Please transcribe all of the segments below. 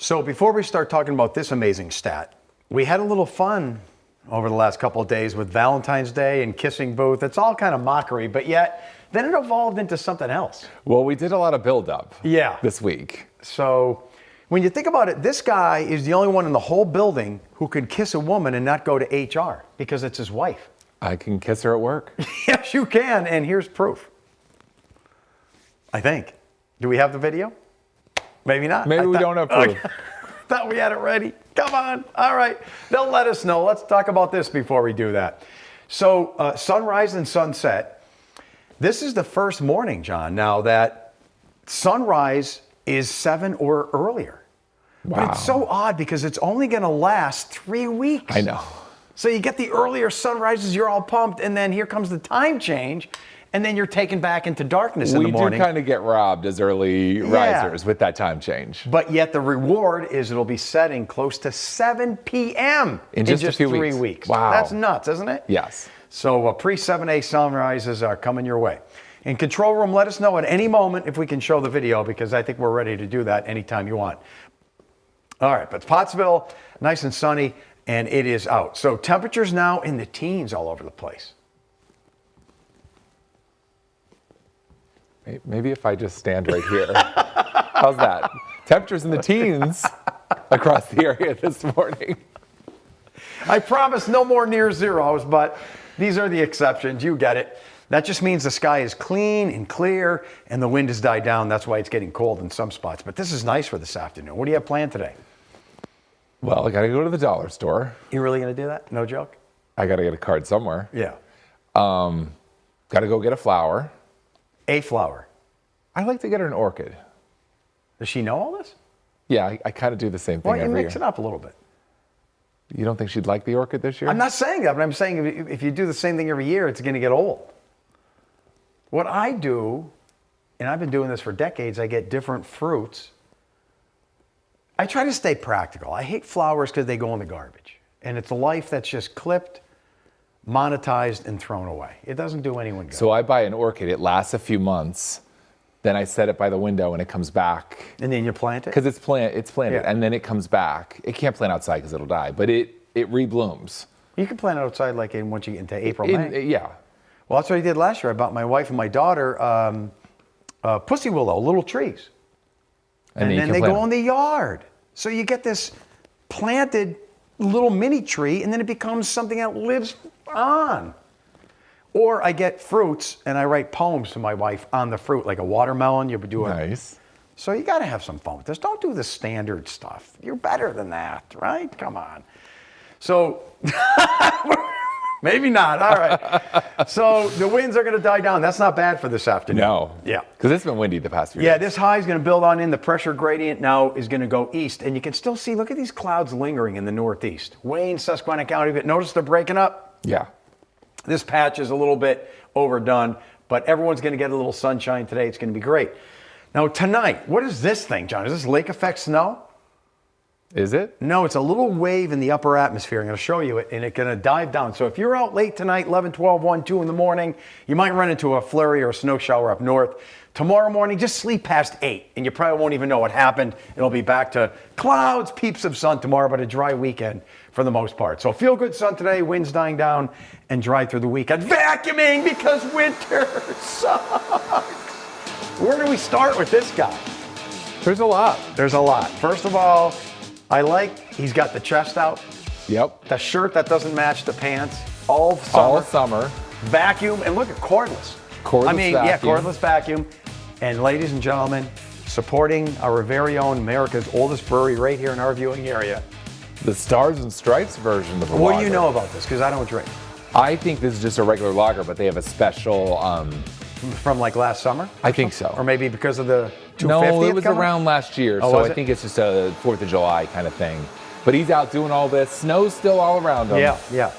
So before we start talking about this amazing stat, we had a little fun over the last couple of days with Valentine's Day and kissing booth. It's all kind of mockery, but yet then it evolved into something else. Well, we did a lot of build-up this week. So when you think about it, this guy is the only one in the whole building who can kiss a woman and not go to HR because it's his wife. I can kiss her at work. Yes, you can, and here's proof. I think. Do we have the video? Maybe not. Maybe we don't have proof. Okay. Thought we had it ready. Come on. All right. They'll let us know. Let's talk about this before we do that. So sunrise and sunset. This is the first morning, John, now that sunrise is 7 or earlier. Wow. But it's so odd because it's only going to last 3 weeks. I know. So you get the earlier sunrises, you're all pumped, and then here comes the time change, and then you're taken back into darkness in the morning. We do kind of get robbed as early risers with that time change. But yet the reward is it'll be setting close to 7 p.m. in just a few 3 weeks. Wow. That's nuts, isn't it? Yes. So pre-7 sunrises are coming your way. In control room, let us know at any moment if we can show the video, because I think we're ready to do that anytime you want. All right, but Pottsville, nice and sunny, and it is out. So temperatures now in the teens all over the place. Maybe if I just stand right here. How's that? Temperatures in the teens across the area this morning. I promise no more near zeros, but these are the exceptions. You get it. That just means the sky is clean and clear and the wind has died down. That's why it's getting cold in some spots. But this is nice for this afternoon. What do you have planned today? Well, I got to go to the dollar store. You really going to do that? No joke? I got to get a card somewhere. Yeah. Got to go get a flower. A flower. I like to get her an orchid. Does she know all this? Yeah, I kind of do the same thing Why don't you every mix year. it up a little bit? You don't think she'd like the orchid this year? I'm not saying that, but I'm saying if you do the same thing every year, it's going to get old. What I do, and I've been doing this for decades, I get different fruits. I try to stay practical. I hate flowers because they go in the garbage. And it's a life that's just clipped, monetized, and thrown away. It doesn't do anyone good. So I buy an orchid. It lasts a few months. Then I set it by the window and it comes back. And then you plant it? Because it's planted, Yeah. and then it comes back. It can't plant outside because it'll die, but it reblooms. You can plant it outside like once you get into April, May. Yeah. Well, that's what I did last year. I bought my wife and my daughter pussy willow, little trees. And then they go in the yard. So you get this planted little mini tree, and then it becomes something that lives on. Or I get fruits, and I write poems to my wife on the fruit, like a watermelon. You do it. Nice. So you got to have some fun with this. Don't do the standard stuff. You're better than that, right? Come on. So maybe not. All right. So the winds are going to die down. That's not bad for this afternoon. No. Yeah. Because it's been windy the past few Yeah, days. this high is going to build on in. The pressure gradient now is going to go east. And you can still see, look at these clouds lingering in the northeast. Wayne, Susquehanna County, but notice they're breaking up. Yeah. This patch is a little bit overdone, but everyone's going to get a little sunshine today. It's going to be great. Now tonight, what is this thing, John? Is this lake effect snow? Is it? No, it's a little wave in the upper atmosphere. I'm going to show you it, and it's going to dive down. So if you're out late tonight, 11, 12, 1, 2 in the morning, you might run into a flurry or a snow shower up north. Tomorrow morning, just sleep past 8, and you probably won't even know what happened. It'll be back to clouds, peeps of sun tomorrow, but a dry weekend for the most part. So feel good sun today, winds dying down, and dry through the weekend. Vacuuming because winter sucks. Where do we start with this guy? There's a lot. There's a lot. First of all, I like he's got the chest out. Yep. The shirt that doesn't match the pants. All summer. All summer. Vacuum. And look at cordless. Cordless vacuum. Yeah, cordless vacuum. And ladies and gentlemen, supporting our very own America's oldest brewery right here in our viewing area. The Stars and Stripes version of the What lager. do you know about this? Because I don't drink. I think this is just a regular lager, but they have a special. From like last summer? I think so. Or maybe because of the 250th No, it was coming? around last year, Oh, so was I it? think it's just a 4th of July kind of thing. But he's out doing all this. Snow's still all around him. Yeah.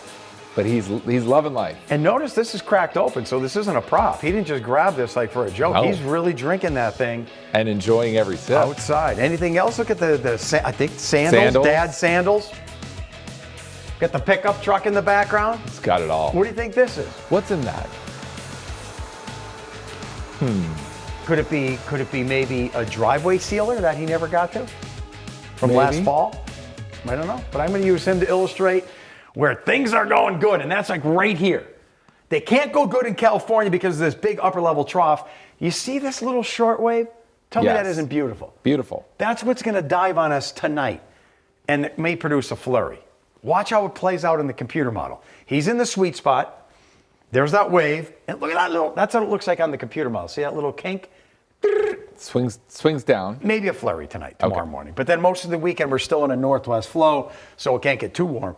But he's loving life. And notice this is cracked open, so this isn't a prop. He didn't just grab this like for a joke. No. He's really drinking that thing And enjoying every sip. outside. Anything else? Look at I think sandals, Sandals. dad sandals. Got the pickup truck in the background. It's got it all. What do you think this is? What's in that? Could it be maybe a driveway sealer that he never got to? from last Maybe. fall. I don't know, but I'm going to use him to illustrate where things are going good, and that's like right here. They can't go good in California because of this big upper level trough. You see this little shortwave? Tell me that Yes. isn't beautiful. Beautiful. That's what's going to dive on us tonight, and it may produce a flurry. Watch how it plays out in the computer model. He's in the sweet spot. There's that wave, and look at that little, that's what it looks like on the computer model. See that little kink? Swings down. Maybe a flurry tomorrow Okay. morning. But then most of the weekend, we're still in a northwest flow, so it can't get too warm.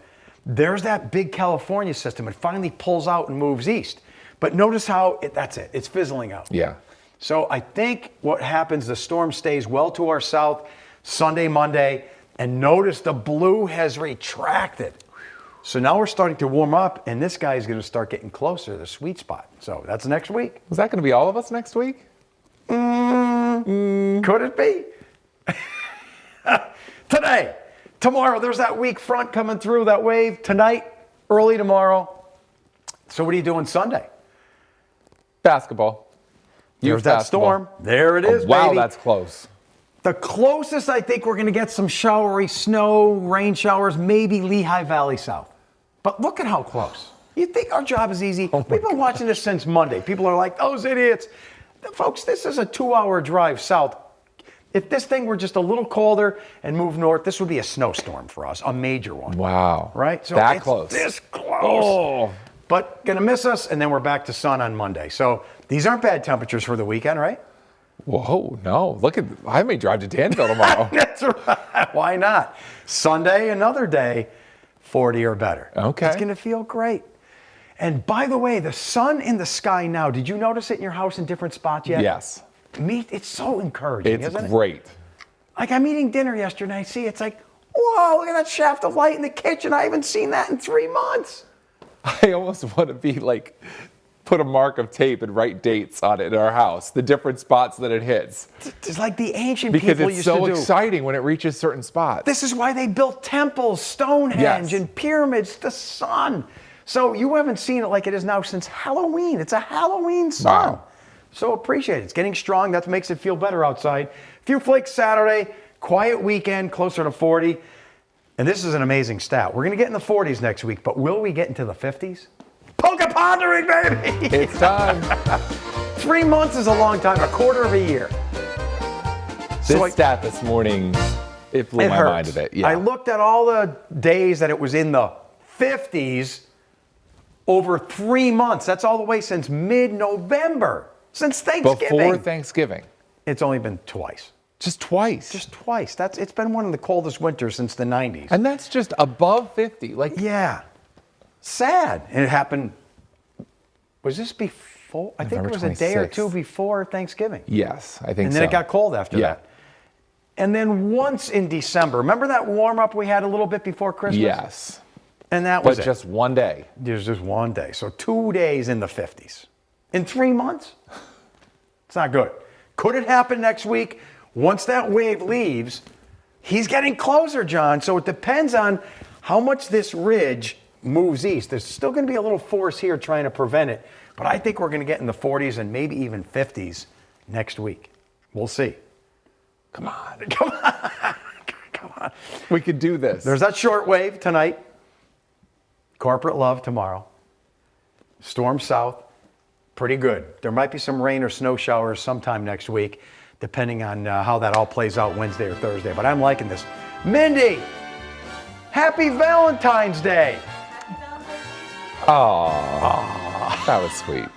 There's that big California system. It finally pulls out and moves east. But notice how, that's it. It's fizzling out. Yeah. So I think what happens, the storm stays well to our south Sunday, Monday, and notice the blue has retracted. So now we're starting to warm up, and this guy is going to start getting closer to the sweet spot. So that's next week. Is that going to be all of us next week? Could it be? Today, tomorrow, there's that weak front coming through, that wave. Tonight, early tomorrow. So what are you doing Sunday? Basketball. There's that storm. There it is, Wow, baby. that's close. The closest I think we're going to get some showery snow, rain showers, maybe Lehigh Valley South. But look at how close. You think our job is easy? We've been watching this since Monday. People are like, those idiots. Folks, this is a 2-hour drive south. If this thing were just a little colder and moved north, this would be a snowstorm for us, a major one. Wow. Right? So that it's close. this close. Oh. But going to miss us, and then we're back to sun on Monday. So these aren't bad temperatures for the weekend, right? Whoa, no. Look at, I may drive to Danville tomorrow. That's right. Why not? Sunday, another day, 40 or better. Okay. It's going to feel great. And by the way, the sun in the sky now, did you notice it in your house in different spots yet? Yes. It's so encouraging, It's isn't it? great. Like I'm eating dinner yesterday, and I see it's like, whoa, look at that shaft of light in the kitchen. I haven't seen that in 3 months. I almost want to be like, put a mark of tape and write dates on it in our house, the different spots that it hits. It's like the ancient Because people it's used so to do. exciting when it reaches certain spots. This is why they built temples, Stonehenge, Yes. and pyramids, the sun. So you haven't seen it like it is now since Halloween. It's a Halloween sun. Wow. So appreciate it. It's getting strong. That makes it feel better outside. Few flakes Saturday, quiet weekend, closer to 40. And this is an amazing stat. We're going to get in the 40s next week, but will we get into the 50s? Polka pondering, baby! It's time. 3 months is a long time, a quarter of a year. This stat this morning, it blew my mind a bit. Yeah. I looked at all the days that it was in the 50s over 3 months. That's all the way since mid-November, since Thanksgiving. Before Thanksgiving. It's only been twice. Just twice. Just twice. It's been one of the coldest winters since the 90s. And that's just above 50. Like, Yeah. Sad. And it happened, was this before? I think it November was a day or 26th. two before Thanksgiving. yes, I think And then so. it got cold after Yeah. that. And then once in December, remember that warm up we had a little bit before Christmas? Yes. And that was But it. just one day. There's just one day. So 2 days in the 50s. In 3 months? It's not good. Could it happen next week? Once that wave leaves, he's getting closer, John. So it depends on how much this ridge moves east. There's still going to be a little force here trying to prevent it. But I think we're going to get in the 40s and maybe even 50s next week. We'll see. Come on. Come on. Come on. We could do this. There's that short wave tonight. Corporate love tomorrow. Storm south. Pretty good. There might be some rain or snow showers sometime next week, depending on how that all plays out Wednesday or Thursday. But I'm liking this. Mindy, happy Valentine's Day. Oh, that was sweet.